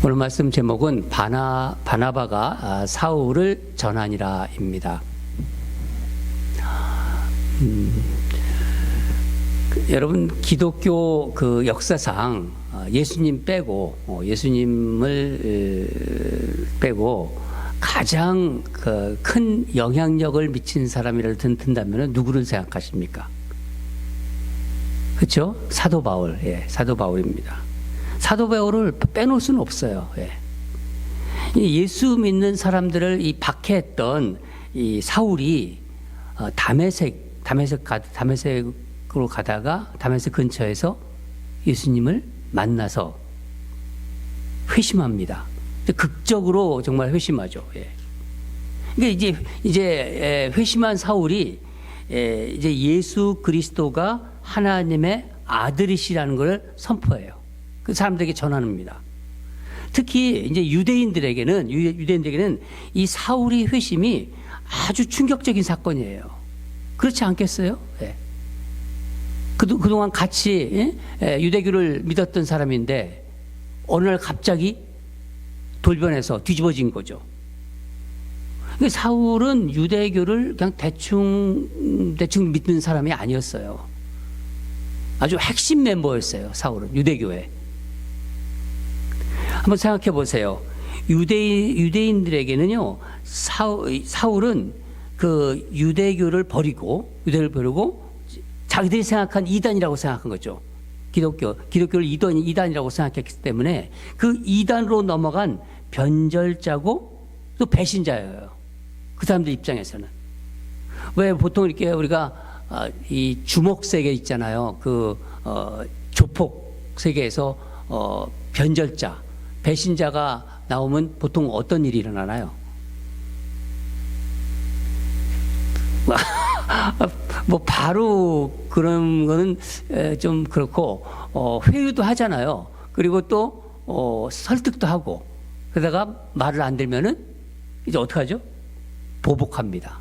오늘 말씀 제목은 바나바가 사울을 전하니라입니다. 여러분, 기독교 그 역사상 예수님을 빼고 가장 큰 영향력을 미친 사람이라고 든다면 누구를 생각하십니까? 그렇죠? 사도 바울, 사도 바울입니다. 사도 바울을 빼놓을 수는 없어요. 예수 믿는 사람들을 박해했던 이 사울이 다메섹으로 가다가 다메섹 근처에서 예수님을 만나서 회심합니다. 극적으로 정말 회심하죠. 그러니까 이제 회심한 사울이 이제 예수 그리스도가 하나님의 아들이시라는 것을 선포해요. 그 사람들에게 전합니다. 특히 이제 유대인들에게는 이 사울의 회심이 아주 충격적인 사건이에요. 그렇지 않겠어요? 그동안 같이 유대교를 믿었던 사람인데 어느 날 갑자기 돌변해서 뒤집어진 거죠. 사울은 유대교를 그냥 대충 믿는 사람이 아니었어요. 아주 핵심 멤버였어요. 사울은 유대교에. 한번 생각해 보세요. 유대인들에게는요, 사울은 그 유대교를 버리고 자기들이 생각한 이단이라고 생각한 거죠. 기독교를 이단이라고 생각했기 때문에 그 이단으로 넘어간 변절자고 또 배신자예요. 그 사람들 입장에서는. 왜 보통 이렇게 우리가 이 주목 세계 있잖아요. 조폭 세계에서 변절자, 배신자가 나오면 보통 어떤 일이 일어나나요? 뭐 바로 그런 거는 좀 그렇고 회유도 하잖아요. 그리고 또 설득도 하고 그러다가 말을 안 들면은 이제 어떡하죠? 보복합니다.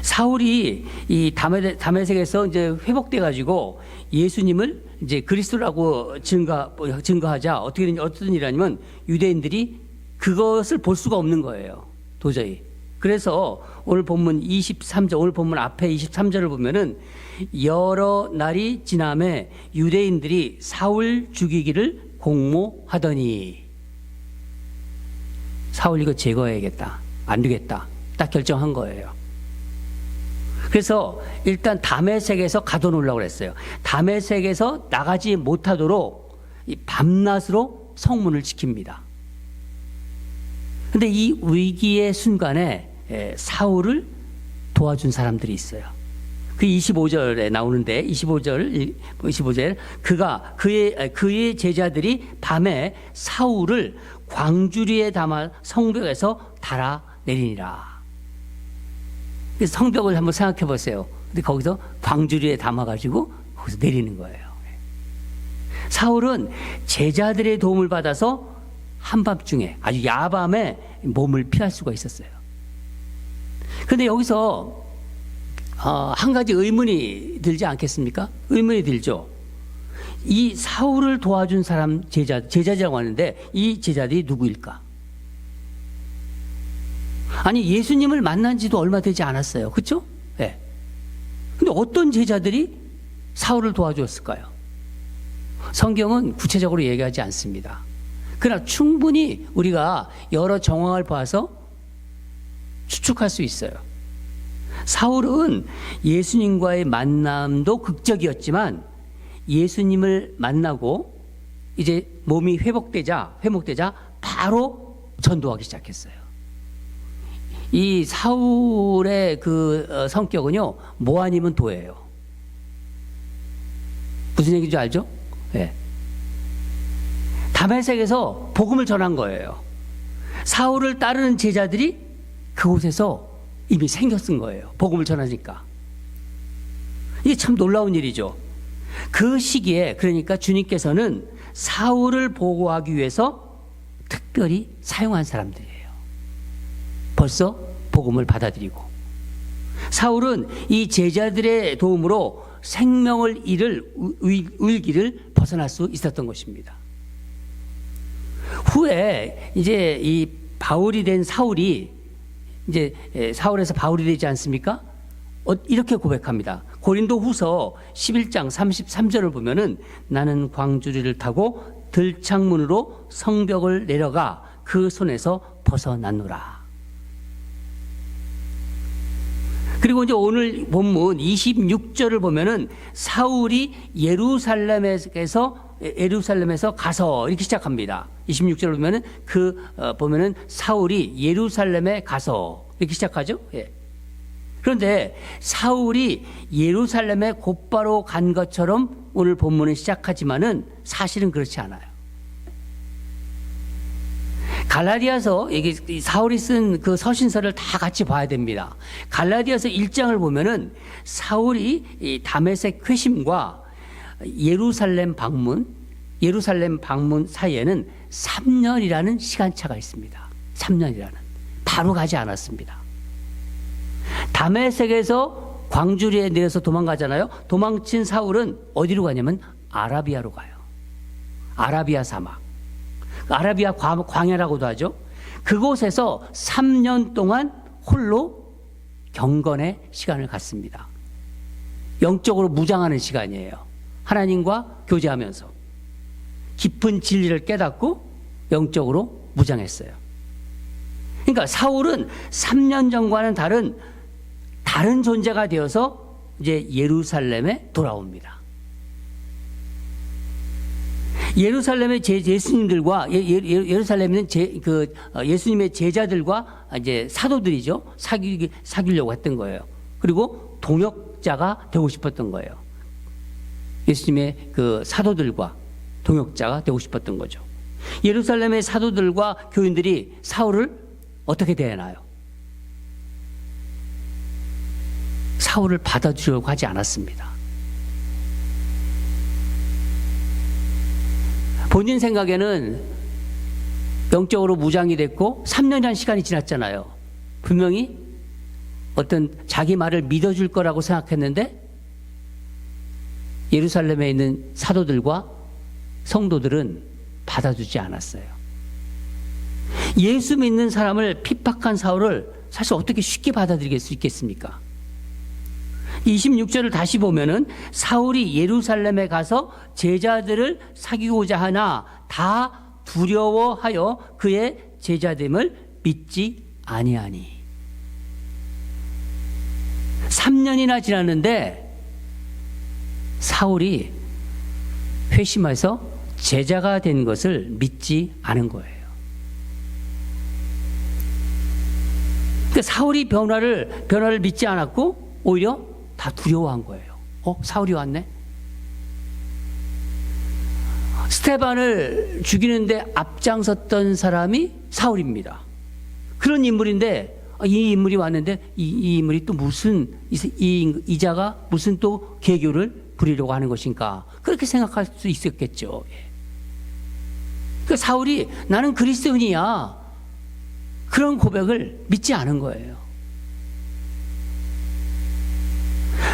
사울이 이 다메섹에서 이제 회복돼 가지고 예수님을 이제 그리스도라고 증거하자 어떤 일이 아니면 유대인들이 그것을 볼 수가 없는 거예요. 도저히. 그래서 오늘 본문 23절, 오늘 본문 앞에 23절을 보면은 여러 날이 지남에 유대인들이 사울 죽이기를 공모하더니 사울 이거 제거해야겠다. 안 되겠다. 딱 결정한 거예요. 그래서 일단 다메섹에서 가둬놓으려고 그랬어요. 다메섹에서 나가지 못하도록 이 밤낮으로 성문을 지킵니다. 그런데 이 위기의 순간에 사울을 도와준 사람들이 있어요. 그 25절에 나오는데 25절 그의 제자들이 밤에 사울을 광주리에 담아 성벽에서 달아내리니라. 그래서 성벽을 한번 생각해 보세요. 근데 거기서 광주리에 담아가지고 거기서 내리는 거예요. 사울은 제자들의 도움을 받아서 한밤중에 아주 야밤에 몸을 피할 수가 있었어요. 그런데 여기서 한 가지 의문이 들지 않겠습니까? 의문이 들죠. 이 사울을 도와준 사람 제자라고 하는데 이 제자들이 누구일까? 아니 예수님을 만난 지도 얼마 되지 않았어요. 그렇죠? 네. 근데 어떤 제자들이 사울을 도와주었을까요? 성경은 구체적으로 얘기하지 않습니다. 그러나 충분히 우리가 여러 정황을 봐서 추측할 수 있어요. 사울은 예수님과의 만남도 극적이었지만 예수님을 만나고 이제 몸이 회복되자 바로 전도하기 시작했어요. 이 사울의 그 성격은요, 뭐 아니면 도예요. 무슨 얘기인지 알죠? 네. 다메섹에서 복음을 전한 거예요. 사울을 따르는 제자들이 그곳에서 이미 생겼은 거예요. 복음을 전하니까. 이게 참 놀라운 일이죠. 그 시기에 그러니까 주님께서는 사울을 보호하기 위해서 특별히 사용한 사람들이에요. 벌써 복음을 받아들이고 사울은 이 제자들의 도움으로 생명을 잃을 위기를 벗어날 수 있었던 것입니다. 후에 이제 이 바울이 된 사울이 이제 사울에서 바울이 되지 않습니까? 이렇게 고백합니다. 고린도 후서 11장 33절을 보면은 나는 광주리를 타고 들창문으로 성벽을 내려가 그 손에서 벗어났노라. 그리고 이제 오늘 본문 26절을 보면은 사울이 예루살렘에서 가서 이렇게 시작합니다. 26절을 보면은 보면은 사울이 예루살렘에 가서 이렇게 시작하죠. 예. 그런데 사울이 예루살렘에 곧바로 간 것처럼 오늘 본문은 시작하지만은 사실은 그렇지 않아요. 갈라디아서 이게 사울이 쓴 그 서신서를 다 같이 봐야 됩니다. 갈라디아서 1장을 보면은 사울이 이 다메섹 회심과 예루살렘 방문 사이에는 3년이라는 시간차가 있습니다. 3년이라는. 바로 가지 않았습니다. 다메섹에서 광주리에 내려서 도망가잖아요. 도망친 사울은 어디로 가냐면 아라비아로 가요. 아라비아 사막. 아라비아 광야라고도 하죠. 그곳에서 3년 동안 홀로 경건의 시간을 갖습니다. 영적으로 무장하는 시간이에요. 하나님과 교제하면서 깊은 진리를 깨닫고 영적으로 무장했어요. 그러니까 사울은 3년 전과는 다른 존재가 되어서 이제 예루살렘에 돌아옵니다. 예루살렘의 예수님들과 예루살렘에는 예수님의 제자들과 이제 사도들이죠. 사귀려고 했던 거예요. 그리고 동역자가 되고 싶었던 거예요. 예수님의 그 사도들과 동역자가 되고 싶었던 거죠. 예루살렘의 사도들과 교인들이 사울을 어떻게 대하나요? 사울을 받아주려고 하지 않았습니다. 본인 생각에는 영적으로 무장이 됐고 3년이라는 시간이 지났잖아요. 분명히 어떤 자기 말을 믿어줄 거라고 생각했는데 예루살렘에 있는 사도들과 성도들은 받아주지 않았어요. 예수 믿는 사람을 핍박한 사울을 사실 어떻게 쉽게 받아들일 수 있겠습니까? 26절을 다시 보면은 사울이 예루살렘에 가서 제자들을 사귀고자 하나 다 두려워하여 그의 제자됨을 믿지 아니하니. 3년이나 지났는데 사울이 회심해서 제자가 된 것을 믿지 않은 거예요. 그러니까 사울이 변화를 믿지 않았고 오히려 다 두려워한 거예요. 사울이 왔네? 스테반을 죽이는데 앞장섰던 사람이 사울입니다. 그런 인물인데 이 인물이 왔는데 이 인물이 또 무슨 이자가 무슨 또 계교를 부리려고 하는 것인가, 그렇게 생각할 수 있었겠죠. 그 사울이 나는 그리스도인이야, 그런 고백을 믿지 않은 거예요.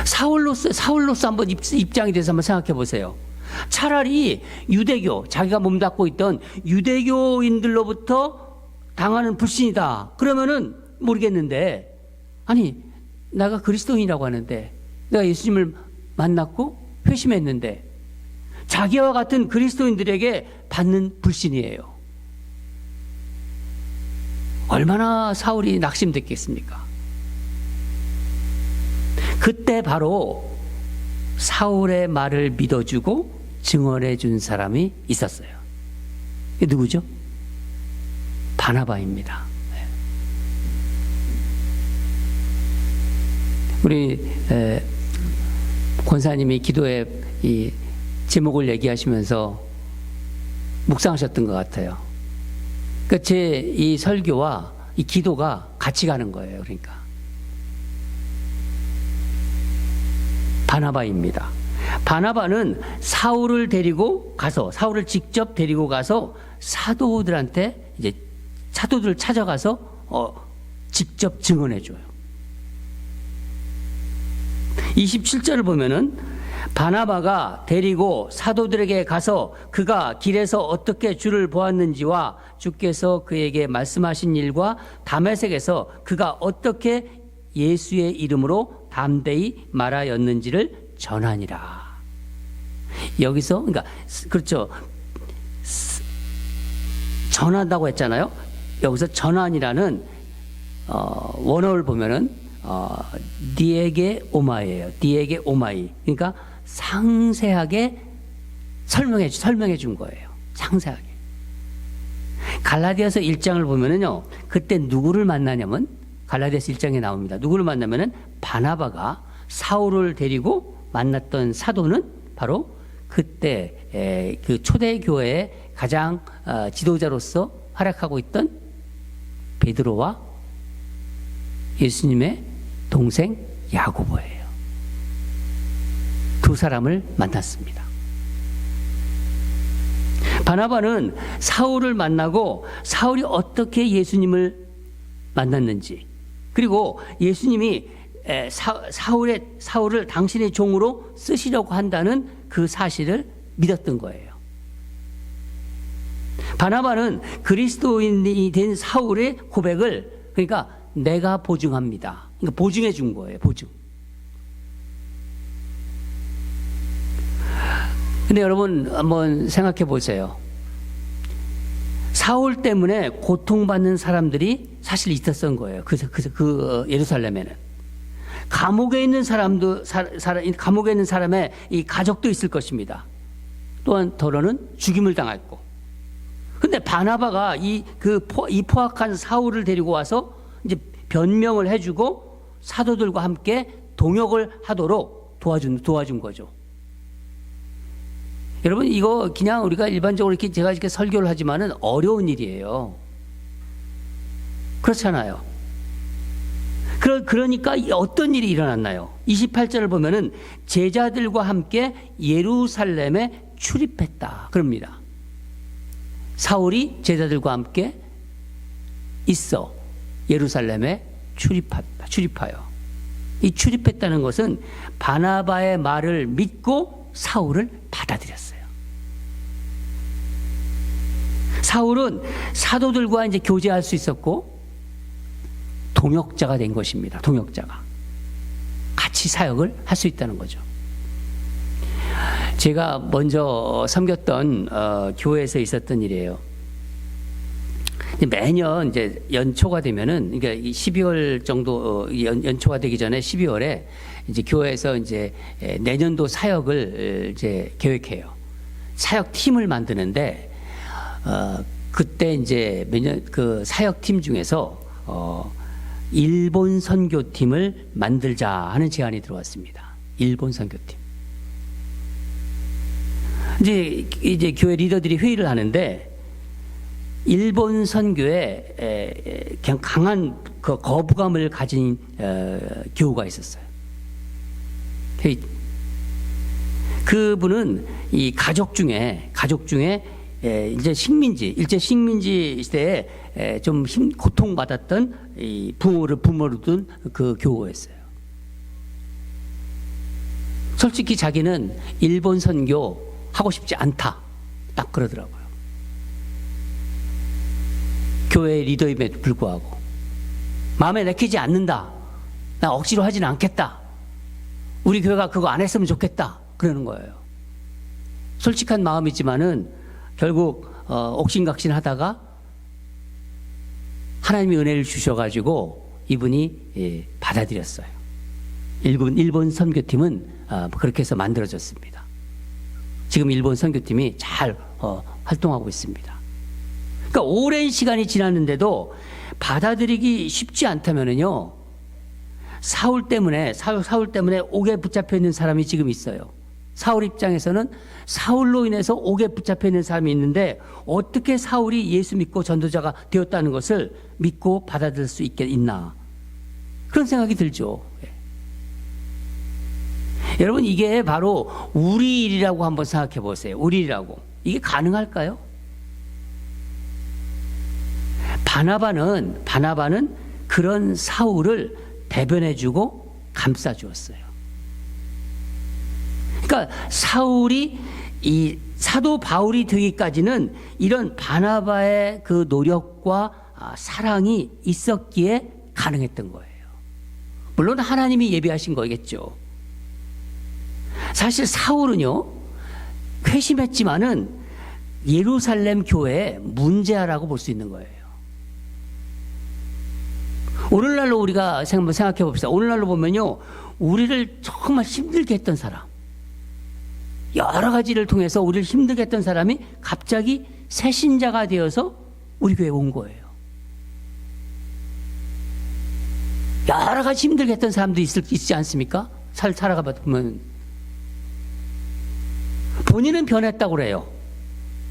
사울로서 한번 입장이 돼서 한번 생각해 보세요. 차라리 유대교, 자기가 몸담고 있던 유대교인들로부터 당하는 불신이다 그러면은 모르겠는데, 아니 내가 그리스도인이라고 하는데, 내가 예수님을 만났고 회심했는데 자기와 같은 그리스도인들에게 받는 불신이에요. 얼마나 사울이 낙심됐겠습니까? 그때 바로 사울의 말을 믿어주고 증언해 준 사람이 있었어요. 이게 누구죠? 바나바입니다. 우리 권사님이 기도에 이 제목을 얘기하시면서 묵상하셨던 것 같아요. 그러니까 제 이 설교와 이 기도가 같이 가는 거예요. 그러니까 바나바입니다. 바나바는 사울을 직접 데리고 가서 사도들한테 이제 사도들을 찾아가서 직접 증언해 줘요. 27절을 보면은 바나바가 데리고 사도들에게 가서 그가 길에서 어떻게 주를 보았는지와 주께서 그에게 말씀하신 일과 다메섹에서 그가 어떻게 예수의 이름으로 담대히 말하였는지를 전하니라. 여기서 그러니까 그렇죠. 전한다고 했잖아요. 여기서 전환이라는 원어를 보면은 디에게 오마이예요. 디에게 오마이. 그러니까 상세하게 설명해 준 거예요. 상세하게. 갈라디아서 1장을 보면은요. 그때 누구를 만나냐면 갈라디아서 1장에 나옵니다. 누구를 만나면은 바나바가 사울을 데리고 만났던 사도는 바로 그때 그 초대교회의 가장 지도자로서 활약하고 있던 베드로와 예수님의 동생 야고보예요. 두 사람을 만났습니다. 바나바는 사울을 만나고 사울이 어떻게 예수님을 만났는지, 그리고 예수님이 사울을 당신의 종으로 쓰시려고 한다는 그 사실을 믿었던 거예요. 바나바는 그리스도인이 된 사울의 고백을, 그러니까 내가 보증합니다. 그러니까 보증해 준 거예요. 보증. 근데 여러분 한번 생각해 보세요. 사울 때문에 고통받는 사람들이 사실 있었던 거예요. 그 예루살렘에는. 감옥에 있는 감옥에 있는 사람의 이 가족도 있을 것입니다. 또한 더러는 죽임을 당했고. 근데 바나바가 이 포악한 사울을 데리고 와서 이제 변명을 해주고 사도들과 함께 동역을 하도록 도와준 거죠. 여러분, 이거 그냥 우리가 일반적으로 이렇게 제가 이렇게 설교를 하지만은 어려운 일이에요. 그렇잖아요. 그러니까 어떤 일이 일어났나요? 28절을 보면은 제자들과 함께 예루살렘에 출입했다. 그럽니다. 사울이 제자들과 함께 있어 예루살렘에 출입하여. 이 출입했다는 것은 바나바의 말을 믿고 사울을 받아들였어요. 사울은 사도들과 이제 교제할 수 있었고 동역자가 된 것입니다. 동역자가. 같이 사역을 할 수 있다는 거죠. 제가 먼저 섬겼던 교회에서 있었던 일이에요. 매년 이제 연초가 되면은, 그러니까 12월 정도 연초가 되기 전에 12월에 이제 교회에서 이제 내년도 사역을 이제 계획해요. 사역 팀을 만드는데 그때 이제 매년 그 사역 팀 중에서 일본 선교팀을 만들자 하는 제안이 들어왔습니다. 일본 선교팀. 이제 교회 리더들이 회의를 하는데 일본 선교에 그냥 강한 그 거부감을 가진 교우가 있었어요. 그분은 이 가족 중에 일제 식민지 시대에 좀 고통받았던 이 부모를 둔 그 교우였어요. 솔직히 자기는 일본 선교 하고 싶지 않다. 딱 그러더라고요. 교회 리더임에도 불구하고 마음에 내키지 않는다. 나 억지로 하지는 않겠다. 우리 교회가 그거 안 했으면 좋겠다. 그러는 거예요. 솔직한 마음이지만은 결국 옥신각신 하다가 하나님이 은혜를 주셔가지고 이분이 받아들였어요. 일본 선교팀은 그렇게 해서 만들어졌습니다. 지금 일본 선교팀이 잘 활동하고 있습니다. 그러니까 오랜 시간이 지났는데도 받아들이기 쉽지 않다면은요, 사울 때문에 옥에 붙잡혀 있는 사람이 지금 있어요. 사울 입장에서는 사울로 인해서 옥에 붙잡혀 있는 사람이 있는데 어떻게 사울이 예수 믿고 전도자가 되었다는 것을 믿고 받아들일 수 있나, 그런 생각이 들죠. 여러분, 이게 바로 우리 일이라고 한번 생각해 보세요. 우리 일이라고. 이게 가능할까요? 바나바는 그런 사울을 대변해 주고 감싸 주었어요. 그러니까 사울이 이 사도 바울이 되기까지는 이런 바나바의 그 노력과 사랑이 있었기에 가능했던 거예요. 물론 하나님이 예비하신 거겠죠. 사실 사울은요, 회심했지만은 예루살렘 교회의 문제아라고 볼 수 있는 거예요. 오늘날로 우리가 한번 생각해 봅시다. 오늘날로 보면요, 우리를 정말 힘들게 했던 사람, 여러 가지를 통해서 우리를 힘들게 했던 사람이 갑자기 새신자가 되어서 우리 교회에 온 거예요. 여러 가지 힘들게 했던 사람도 있지 않습니까? 살아가 보면. 본인은 변했다고 그래요.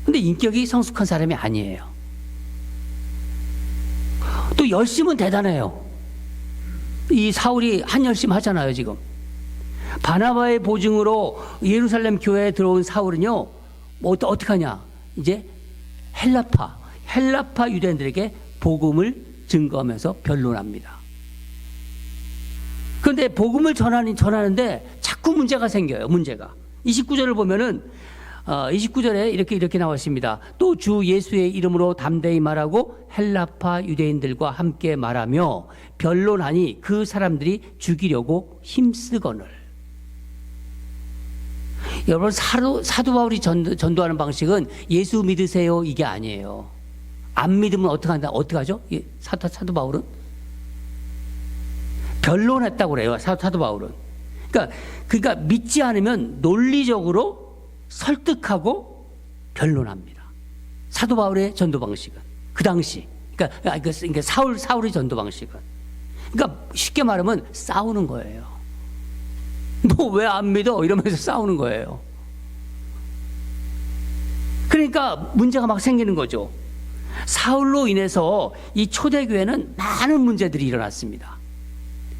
근데 인격이 성숙한 사람이 아니에요. 또 열심은 대단해요. 이 사울이 한열심 하잖아요, 지금. 바나바의 보증으로 예루살렘 교회에 들어온 사울은요, 뭐 어떻게 하냐? 이제 헬라파 유대인들에게 복음을 증거하면서 변론합니다. 그런데 복음을 전하는데 자꾸 문제가 생겨요. 문제가. 29절을 보면은 29절에 이렇게 나와 있습니다. 또 주 예수의 이름으로 담대히 말하고 헬라파 유대인들과 함께 말하며 변론하니 그 사람들이 죽이려고 힘쓰거늘. 여러분, 사도 바울이 전도하는 방식은 예수 믿으세요 이게 아니에요. 안 믿으면 어떻게 하죠? 사도 바울은 변론했다고 그래요. 사도 바울은. 그러니까 믿지 않으면 논리적으로 설득하고 변론합니다. 사도 바울의 전도 방식은 그 당시, 그러니까 사울의 전도 방식은, 그러니까 쉽게 말하면 싸우는 거예요. 너 왜 안 믿어? 이러면서 싸우는 거예요. 그러니까 문제가 막 생기는 거죠. 사울로 인해서 이 초대교회는 많은 문제들이 일어났습니다.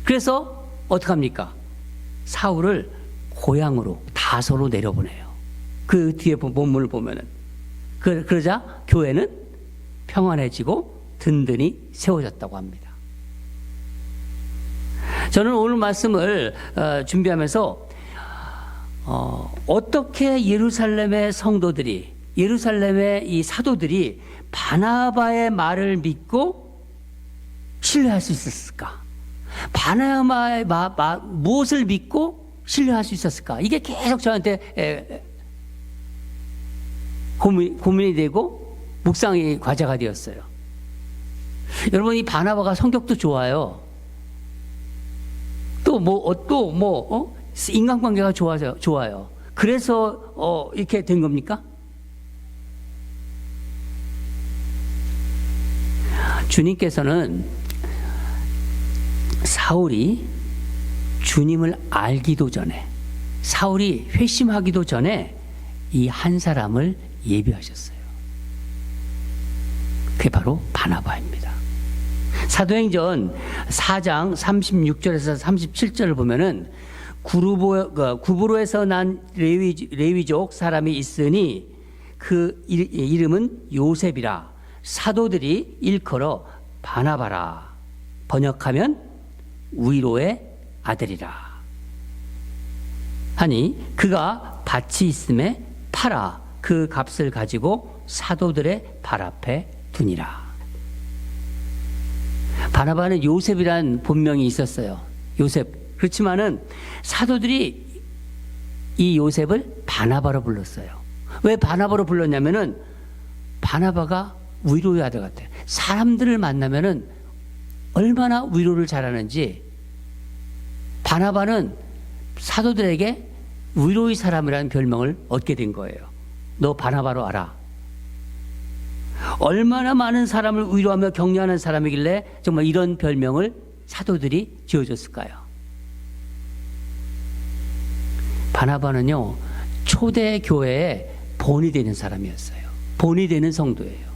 그래서 어떡합니까? 사울을 고향으로 다소로 내려보내요. 그 뒤에 본문을 보면은. 그러자 교회는 평안해지고 든든히 세워졌다고 합니다. 저는 오늘 말씀을 준비하면서 어떻게 예루살렘의 성도들이, 예루살렘의 이 사도들이 바나바의 말을 믿고 신뢰할 수 있었을까? 바나바의 무엇을 믿고 신뢰할 수 있었을까? 이게 계속 저한테 고민이 되고 묵상의 과제가 되었어요. 여러분, 이 바나바가 성격도 좋아요. 인간관계가 좋아요. 그래서 이렇게 된 겁니까? 주님께서는 사울이 주님을 알기도 전에, 사울이 회심하기도 전에 이 한 사람을 예비하셨어요. 그게 바로 바나바입니다. 사도행전 4장 36절에서 37절을 보면은 구브로에서 난 레위족 사람이 있으니 그 이름은 요셉이라 사도들이 일컬어 바나바라, 번역하면 위로의 아들이라 하니 그가 밭이 있음에 팔아 그 값을 가지고 사도들의 발 앞에 두니라. 바나바는 요셉이란 본명이 있었어요. 요셉. 그렇지만은 사도들이 이 요셉을 바나바로 불렀어요. 왜 바나바로 불렀냐면은 바나바가 위로의 아들 같아요. 사람들을 만나면은 얼마나 위로를 잘하는지, 바나바는 사도들에게 위로의 사람이라는 별명을 얻게 된 거예요. 너 바나바로 알아. 얼마나 많은 사람을 위로하며 격려하는 사람이길래 정말 이런 별명을 사도들이 지어줬을까요? 바나바는요, 초대 교회에 본이 되는 사람이었어요. 본이 되는 성도예요.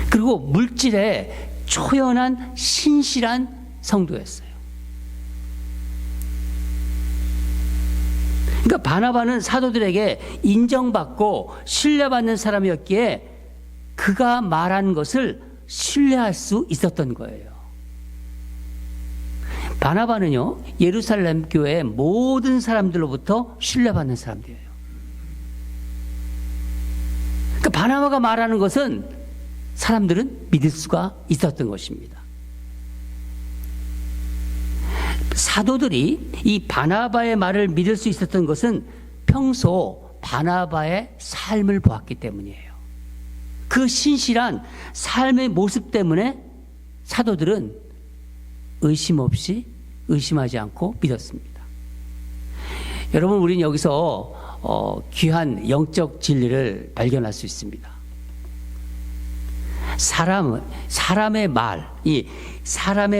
그리고 물질에 초연한 신실한 성도였어요. 그러니까 바나바는 사도들에게 인정받고 신뢰받는 사람이었기에 그가 말한 것을 신뢰할 수 있었던 거예요. 바나바는요, 예루살렘 교회 모든 사람들로부터 신뢰받는 사람들이에요. 그러니까 바나바가 말하는 것은 사람들은 믿을 수가 있었던 것입니다. 사도들이 이 바나바의 말을 믿을 수 있었던 것은 평소 바나바의 삶을 보았기 때문이에요. 그 신실한 삶의 모습 때문에 사도들은 의심하지 않고 믿었습니다. 여러분, 우리는 여기서 귀한 영적 진리를 발견할 수 있습니다. 사람의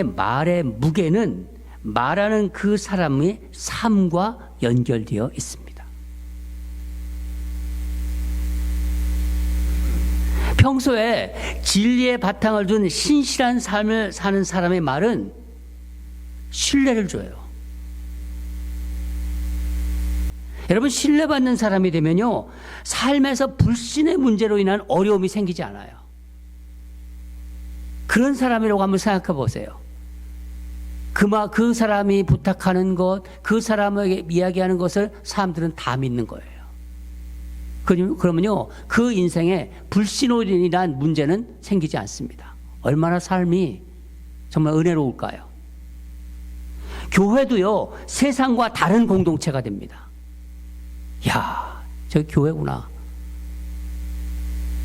말의 무게는 말하는 그 사람의 삶과 연결되어 있습니다. 평소에 진리의 바탕을 둔 신실한 삶을 사는 사람의 말은 신뢰를 줘요. 여러분, 신뢰받는 사람이 되면요, 삶에서 불신의 문제로 인한 어려움이 생기지 않아요. 그런 사람이라고 한번 생각해 보세요. 그 사람이 부탁하는 것, 그 사람에게 이야기하는 것을 사람들은 다 믿는 거예요. 그러면요, 그 인생에 불신으로 인한 문제는 생기지 않습니다. 얼마나 삶이 정말 은혜로울까요? 교회도요, 세상과 다른 공동체가 됩니다. 야, 저 교회구나.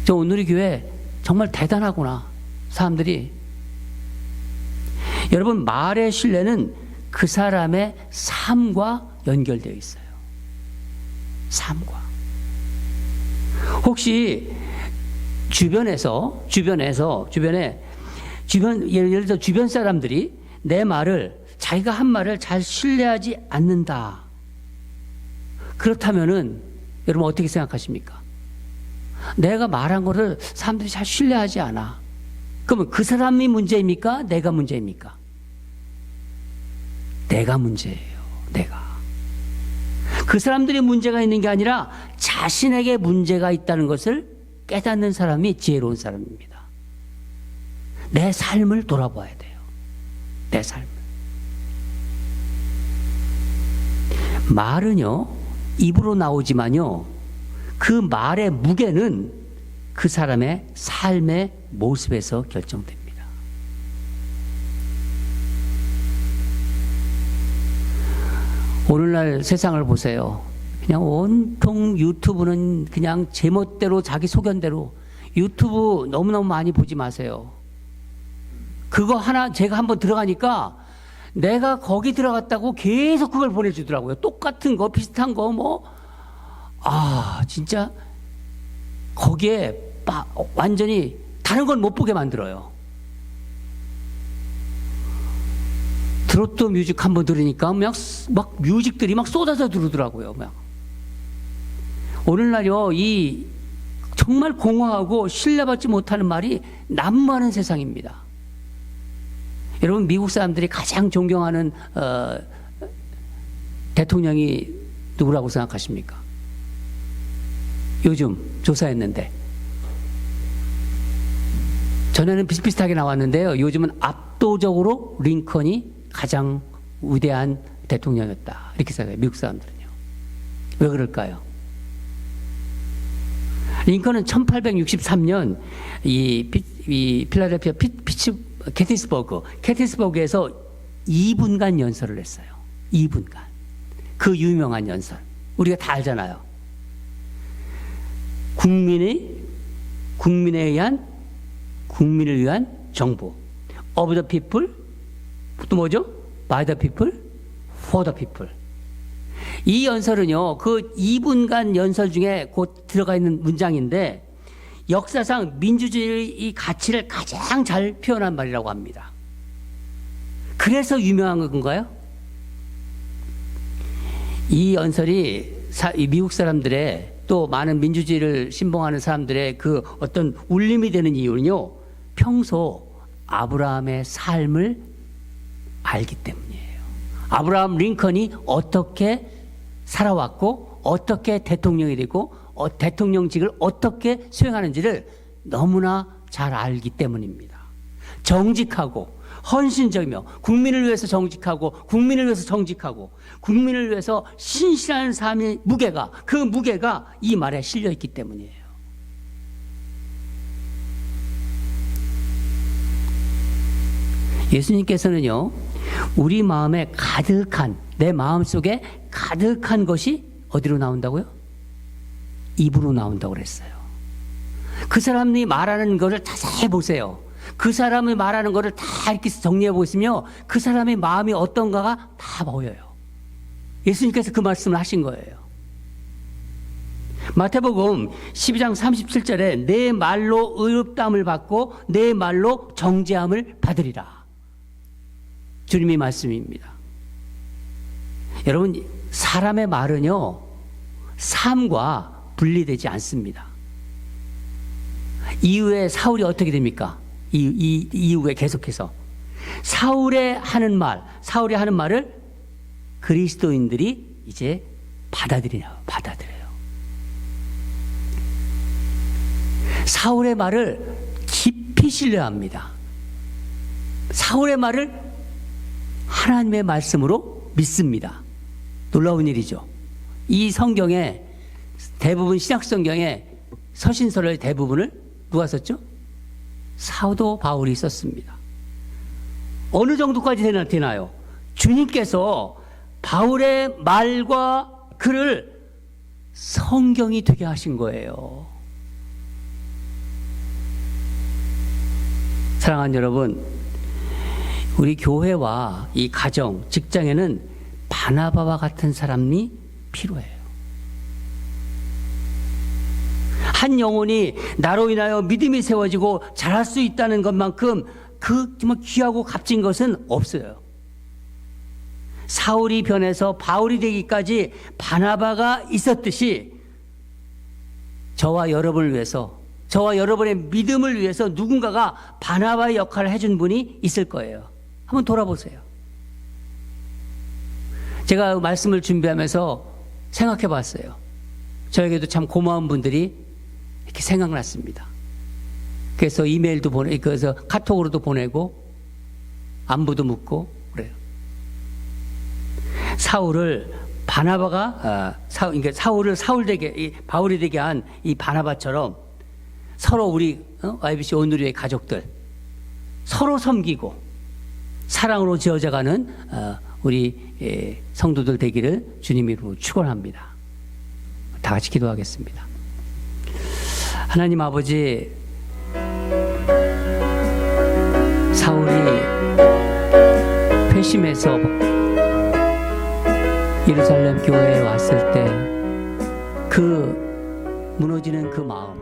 저 오늘의 교회 정말 대단하구나. 사람들이. 여러분, 말의 신뢰는 그 사람의 삶과 연결되어 있어요. 삶과. 혹시 주변에 예를 들어 주변 사람들이 자기가 한 말을 잘 신뢰하지 않는다. 그렇다면은 여러분 어떻게 생각하십니까? 내가 말한 거를 사람들이 잘 신뢰하지 않아. 그러면 그 사람이 문제입니까? 내가 문제입니까? 내가 문제예요. 내가. 그 사람들이 문제가 있는 게 아니라 자신에게 문제가 있다는 것을 깨닫는 사람이 지혜로운 사람입니다. 내 삶을 돌아봐야 돼요. 내 삶을. 말은요, 입으로 나오지만요, 그 말의 무게는 그 사람의 삶의 모습에서 결정됩니다. 오늘날 세상을 보세요. 그냥 온통 유튜브는 그냥 제멋대로 자기 소견대로. 유튜브 너무너무 많이 보지 마세요. 그거 하나 제가 한번 들어가니까 내가 거기 들어갔다고 계속 그걸 보내주더라고요. 똑같은 거, 비슷한 거, 진짜 거기에 완전히 다른 건 못 보게 만들어요. 트로트 뮤직 한번 들으니까 막 뮤직들이 막 쏟아져 들어오더라고요. 오늘날요, 이 정말 공허하고 신뢰받지 못하는 말이 난무하는 세상입니다. 여러분, 미국 사람들이 가장 존경하는 대통령이 누구라고 생각하십니까? 요즘 조사했는데 전에는 비슷비슷하게 나왔는데요, 요즘은 압도적으로 링컨이 가장 위대한 대통령이었다, 이렇게 생각해요. 미국 사람들은요. 왜 그럴까요? 링컨은 1863년 이 필라델피아 게티스버그에서 2분간 연설을 했어요. 2분간. 그 유명한 연설. 우리가 다 알잖아요. 국민을 위한 정부. of the people. 또 뭐죠? by the people, for the people. 이 연설은요, 그 2분간 연설 중에 곧 들어가 있는 문장인데, 역사상 민주주의의 가치를 가장 잘 표현한 말이라고 합니다. 그래서 유명한 건가요? 이 연설이 미국 사람들의, 또 많은 민주주의를 신봉하는 사람들의 그 어떤 울림이 되는 이유는요, 평소 아브라함의 삶을 알기 때문이에요. 아브라함 링컨이 어떻게 살아왔고, 어떻게 대통령이 되고, 대통령직을 어떻게 수행하는지를 너무나 잘 알기 때문입니다. 정직하고 헌신적이며 국민을 위해서 정직하고 국민을 위해서 정직하고 국민을 위해서 신실한 삶의 무게가, 그 무게가 이 말에 실려 있기 때문이에요. 예수님께서는요, 우리 마음에 가득한, 내 마음 속에 가득한 것이 어디로 나온다고요? 입으로 나온다고 그랬어요. 그 사람이 말하는 것을 자세히 보세요. 그 사람이 말하는 것을 다 이렇게 정리해 보시면 그 사람의 마음이 어떤가가 다 보여요. 예수님께서 그 말씀을 하신 거예요. 마태복음 12장 37절에 내 말로 의롭다함을 받고 내 말로 정죄함을 받으리라. 주님의 말씀입니다. 여러분, 사람의 말은요, 삶과 분리되지 않습니다. 이후에 사울이 어떻게 됩니까? 이후에 계속해서 사울이 하는 말을 그리스도인들이 이제 받아들여요. 사울의 말을 깊이 신뢰합니다. 사울의 말을 하나님의 말씀으로 믿습니다. 놀라운 일이죠. 이 성경에 대부분 신약 성경에 서신서를 대부분을 누가 썼죠? 사도 바울이 썼습니다. 어느 정도까지 되나요? 주님께서 바울의 말과 글을 성경이 되게 하신 거예요. 사랑하는 여러분, 우리 교회와 이 가정, 직장에는 바나바와 같은 사람이 필요해요. 한 영혼이 나로 인하여 믿음이 세워지고 자랄 수 있다는 것만큼 그 정말 귀하고 값진 것은 없어요. 사울이 변해서 바울이 되기까지 바나바가 있었듯이 저와 여러분을 위해서, 저와 여러분의 믿음을 위해서 누군가가 바나바의 역할을 해준 분이 있을 거예요. 한번 돌아보세요. 제가 말씀을 준비하면서 생각해 봤어요. 저에게도 참 고마운 분들이 이렇게 생각났습니다. 그래서 이메일도 그래서 카톡으로도 보내고 안부도 묻고 그래요. 사울을 바나바가 사울을 바울이 되게 한 이 바나바처럼 서로 우리 YBC 온누리의 가족들 서로 섬기고 사랑으로 지어져가는 우리 성도들 되기를 주님 이름으로 축원합니다. 다 같이 기도하겠습니다. 하나님 아버지, 사울이 회심해서 예루살렘 교회에 왔을 때 그 무너지는 그 마음,